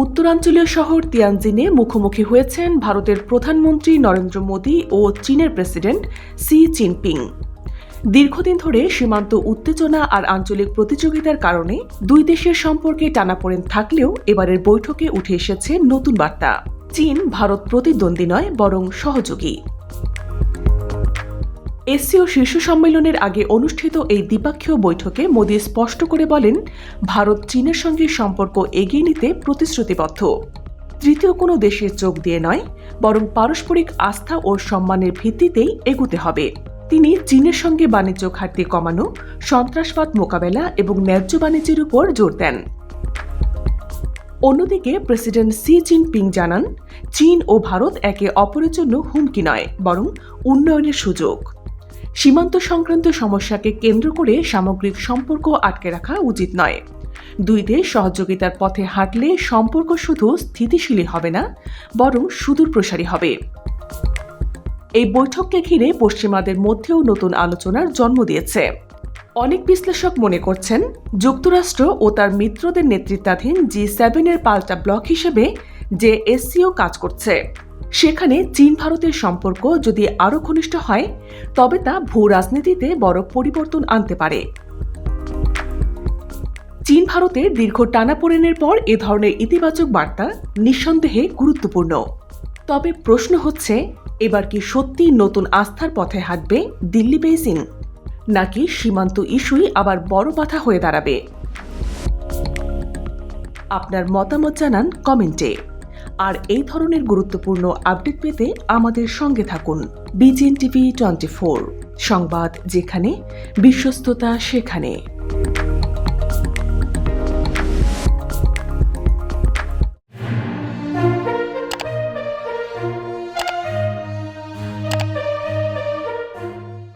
উত্তরাঞ্চলীয় শহর তিয়ানজিনে মুখোমুখি হয়েছেন ভারতের প্রধানমন্ত্রী নরেন্দ্র মোদী ও চীনের প্রেসিডেন্ট শি জিনপিং। দীর্ঘদিন ধরে সীমান্ত উত্তেজনা আর আঞ্চলিক প্রতিযোগিতার কারণে দুই দেশের সম্পর্কে টানাপোড়েন থাকলেও এবারের বৈঠকে উঠে এসেছে নতুন বার্তা। চীন ভারত প্রতিদ্বন্দ্বী নয়, বরং সহযোগী। এসসিও শীর্ষ সম্মেলনের আগে অনুষ্ঠিত এই দ্বিপাক্ষীয় বৈঠকে মোদী স্পষ্ট করে বলেন, ভারত চীনের সঙ্গে সম্পর্ক এগিয়ে নিতে প্রতিশ্রুতিবদ্ধ। তৃতীয় কোনো দেশের চোখ দিয়ে নয়, বরং পারস্পরিক আস্থা ও সম্মানের ভিত্তিতেই এগোতে হবে। তিনি চীনের সঙ্গে বাণিজ্য ঘাটতি কমানো, সন্ত্রাসবাদ মোকাবেলা এবং ন্যায্য বাণিজ্যের উপর জোর দেন। অন্যদিকে প্রেসিডেন্ট শি জিনপিং জানান, চীন ও ভারত একে অপরের জন্য হুমকি নয়, বরং উন্নয়নের সুযোগ। সীমান্ত সংক্রান্ত সমস্যাকে কেন্দ্র করে সামগ্রিক সম্পর্ক আটকে রাখা উচিত নয়। দুই দেশ সহযোগিতার পথে হাঁটলে সম্পর্ক শুধু স্থিতিশীল হবে না, বরং সুদূরপ্রসারী হবে। এই বৈঠককে ঘিরে পশ্চিমাদের মধ্যেও নতুন আলোচনার জন্ম দিয়েছে। অনেক বিশ্লেষক মনে করছেন, যুক্তরাষ্ট্র ও তার মিত্রদের নেতৃত্বাধীন G7-এর পাল্টা ব্লক হিসেবে যে এসসিও কাজ করছে, সেখানে চীন ভারতের সম্পর্ক যদি আরও ঘনিষ্ঠ হয়, তবে তা ভূ রাজনীতিতে বড় পরিবর্তন আনতে পারে। চীন ভারতের দীর্ঘ টানাপোড়েনের পর এ ধরনের ইতিবাচক বার্তা নিঃসন্দেহে গুরুত্বপূর্ণ। তবে প্রশ্ন হচ্ছে, এবার কি সত্যি নতুন আস্থার পথে হাঁটবে দিল্লি বেইজিং, নাকি সীমান্ত ইস্যুই আবার বড় বাধা হয়ে দাঁড়াবে? আপনার মতামত জানান কমেন্টে। আর এই ধরনের গুরুত্বপূর্ণ আপডেট পেতে আমাদের সঙ্গে থাকুন। BGN TV 24, সংবাদ যেখানে, বিশ্বস্ততা সেখানে।